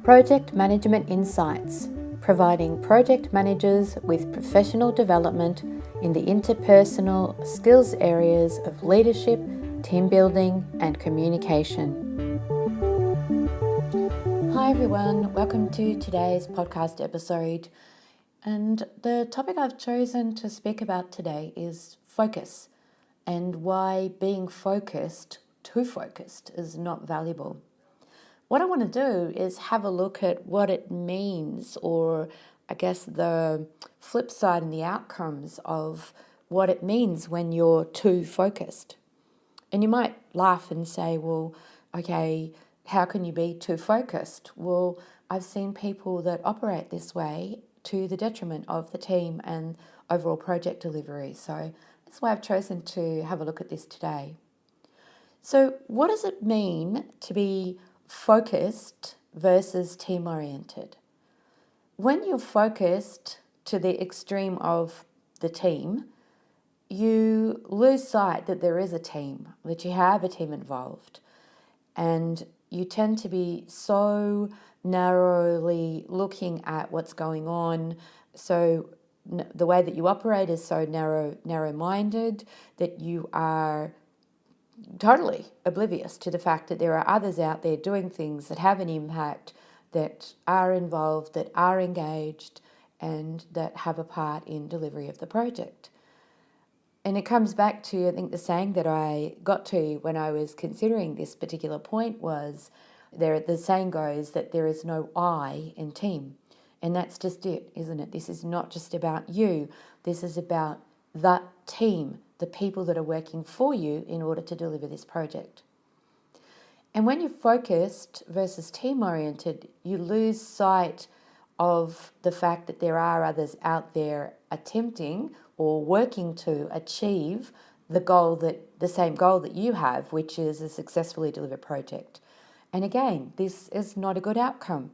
Project Management Insights, providing project managers with professional development in the interpersonal skills areas of leadership, team building, and communication. Hi everyone, welcome to today's podcast episode. And the topic I've chosen to speak about today is focus and why being too focused, is not valuable. What I want to do is have a look at what it means, or I guess the flip side and the outcomes of what it means when you're too focused. And you might laugh and say, well, okay, how can you be too focused? Well, I've seen people that operate this way to the detriment of the team and overall project delivery. So that's why I've chosen to have a look at this today. So what does it mean to be focused versus team-oriented? When you're focused to the extreme of the team, you lose sight that there is a team, that you have a team involved, and you tend to be so narrowly looking at what's going on. So the way that you operate is so narrow-minded that you are totally oblivious to the fact that there are others out there doing things that have an impact, that are involved, that are engaged, and that have a part in delivery of the project. And it comes back to, I think, the saying that I got to when I was considering this particular point was, the saying goes that there is no I in team. And that's just it, isn't it? This is not just about you. This is about the team, the people that are working for you in order to deliver this project. And when you're focused versus team-oriented, you lose sight of the fact that there are others out there attempting or working to achieve the same goal that you have, which is a successfully delivered project. And again, this is not a good outcome,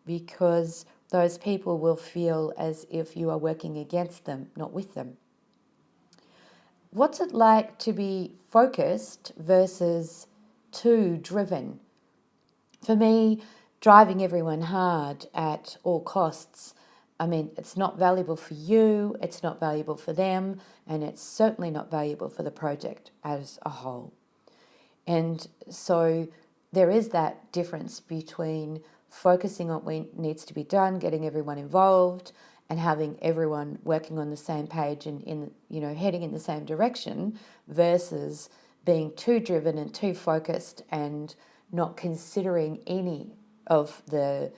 because those people will feel as if you are working against them, not with them. What's it like to be focused versus too driven? For me, driving everyone hard at all costs, it's not valuable for you, it's not valuable for them, and it's certainly not valuable for the project as a whole. And so there is that difference between focusing on what needs to be done, getting everyone involved, and having everyone working on the same page and heading in the same direction, versus being too driven and too focused and not considering any of the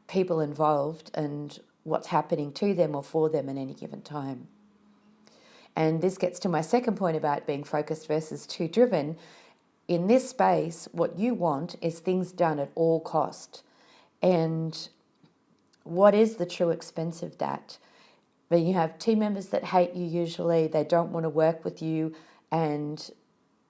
people involved and what's happening to them or for them at any given time. And this gets to my second point about being focused versus too driven. In this space, what you want is things done at all cost. And what is the true expense of that? When you have team members that hate you, usually they don't want to work with you, and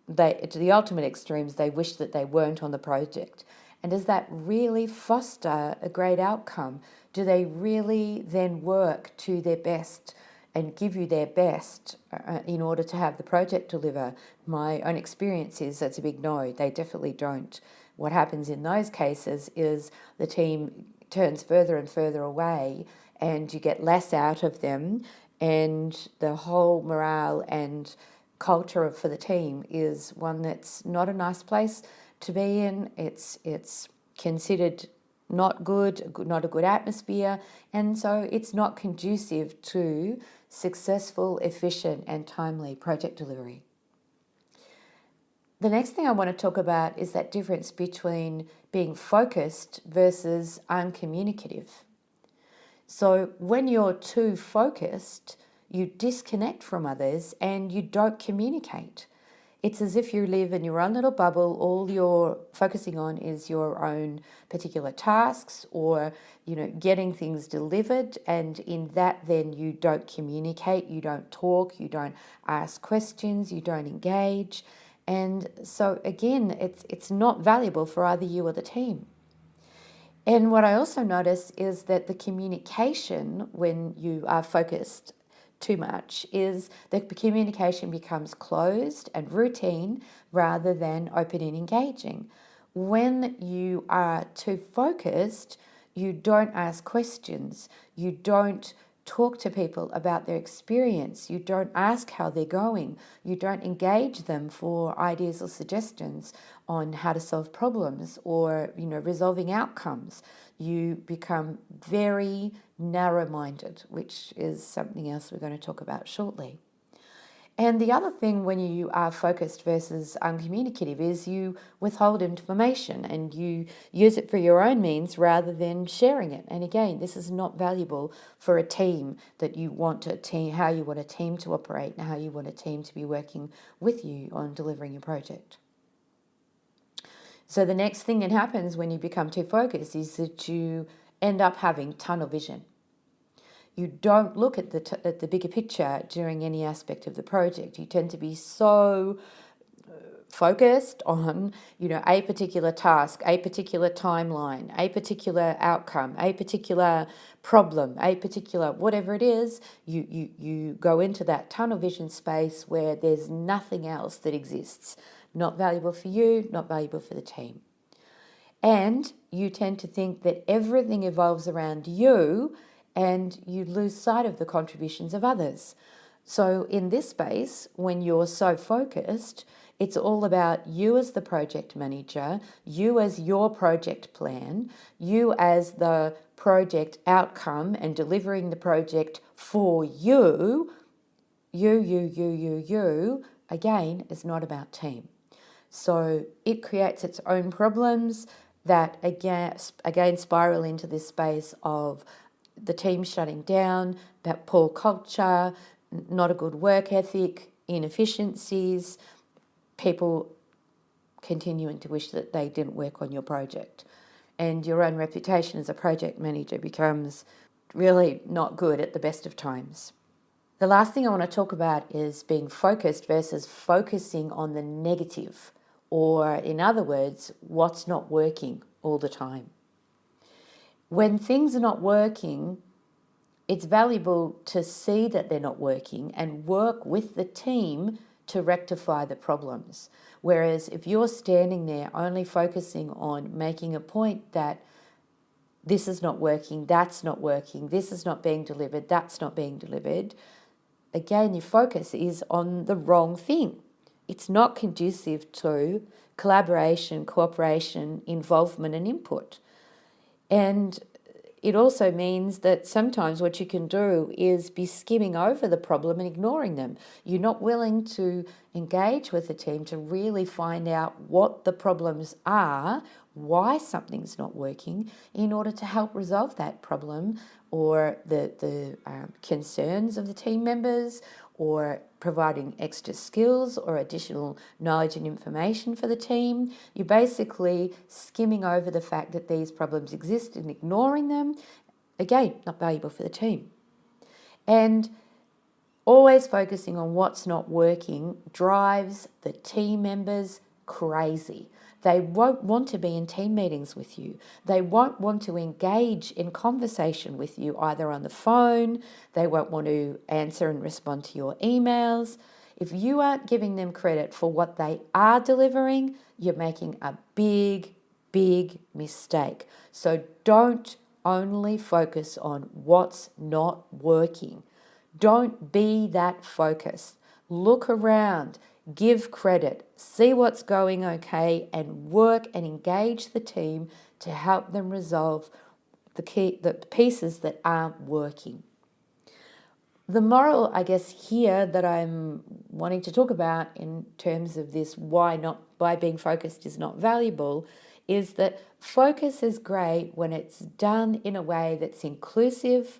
to the ultimate extremes, they wish that they weren't on the project. And does that really foster a great outcome? Do they really then work to their best and give you their best in order to have the project deliver? My own experience is that's a big no. They definitely don't. What happens in those cases is the team turns further and further away, and you get less out of them, and the whole morale and culture for the team is one that's not a nice place to be in. It's considered not good, not a good atmosphere, and so it's not conducive to successful, efficient, and timely project delivery. The next thing I want to talk about is that difference between being focused versus uncommunicative. So when you're too focused, you disconnect from others and you don't communicate. It's as if you live in your own little bubble. All you're focusing on is your own particular tasks, or getting things delivered, and in that then you don't communicate, you don't talk, you don't ask questions, you don't engage. And so again, it's not valuable for either you or the team. And what I also notice is that the communication, when you are focused too much, is that the communication becomes closed and routine rather than open and engaging. When you are too focused, You don't ask questions. You don't talk to people about their experience. You don't ask how they're going. You don't engage them for ideas or suggestions on how to solve problems or, resolving outcomes. You become very narrow-minded, which is something else we're going to talk about shortly. And the other thing when you are focused versus uncommunicative is you withhold information and you use it for your own means rather than sharing it. And again, this is not valuable for a team that you want a team, how you want a team to operate and how you want a team to be working with you on delivering your project. So the next thing that happens when you become too focused is that you end up having tunnel vision. You don't look at the bigger picture during any aspect of the project. You tend to be so focused on, a particular task, a particular timeline, a particular outcome, a particular problem, a particular whatever it is. You go into that tunnel vision space where there's nothing else that exists. Not valuable for you, not valuable for the team. And you tend to think that everything evolves around you and you lose sight of the contributions of others. So in this space, when you're so focused, it's all about you as the project manager, you as your project plan, you as the project outcome and delivering the project for you. You, again, is not about team. So it creates its own problems that again spiral into this space of the team shutting down, that poor culture, not a good work ethic, inefficiencies, people continuing to wish that they didn't work on your project. And your own reputation as a project manager becomes really not good at the best of times. The last thing I want to talk about is being focused versus focusing on the negative, or in other words, what's not working all the time. When things are not working, it's valuable to see that they're not working and work with the team to rectify the problems. Whereas if you're standing there only focusing on making a point that this is not working, that's not working, this is not being delivered, that's not being delivered, again, your focus is on the wrong thing. It's not conducive to collaboration, cooperation, involvement and input. And it also means that sometimes what you can do is be skimming over the problem and ignoring them. You're not willing to engage with the team to really find out what the problems are, why something's not working, in order to help resolve that problem or the concerns of the team members, or providing extra skills or additional knowledge and information for the team. You're basically skimming over the fact that these problems exist and ignoring them. Again, not valuable for the team. And always focusing on what's not working drives the team members crazy. They won't want to be in team meetings with you. They won't want to engage in conversation with you either on the phone. They won't want to answer and respond to your emails. If you aren't giving them credit for what they are delivering, you're making a big, big mistake. So don't only focus on what's not working. Don't be that focused. Look around. Give credit, see what's going okay, and work and engage the team to help them resolve the pieces that aren't working. The moral, I guess, here that I'm wanting to talk about in terms of this why being focused is not valuable is that focus is great when it's done in a way that's inclusive,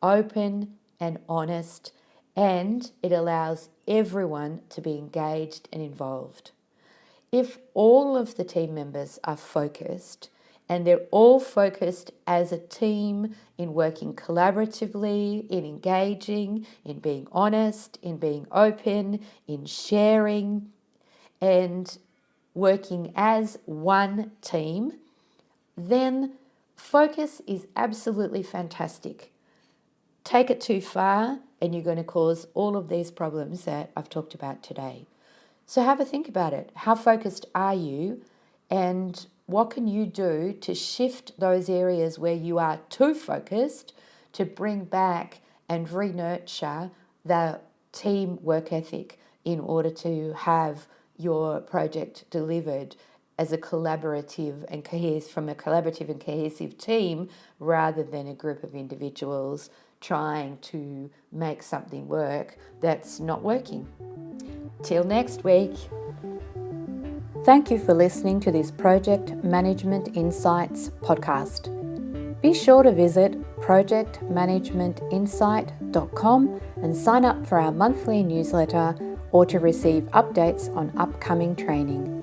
open, and honest, and it allows everyone to be engaged and involved. If all of the team members are focused and they're all focused as a team in working collaboratively, in engaging, in being honest, in being open, in sharing, and working as one team, then focus is absolutely fantastic. Take it too far and you're going to cause all of these problems that I've talked about today. So have a think about it. How focused are you? And what can you do to shift those areas where you are too focused to bring back and re-nurture the team work ethic in order to have your project delivered as a collaborative and from a collaborative and cohesive team rather than a group of individuals trying to make something work that's not working. Till next week. Thank you for listening to this Project Management Insights podcast. Be sure to visit projectmanagementinsight.com and sign up for our monthly newsletter or to receive updates on upcoming training.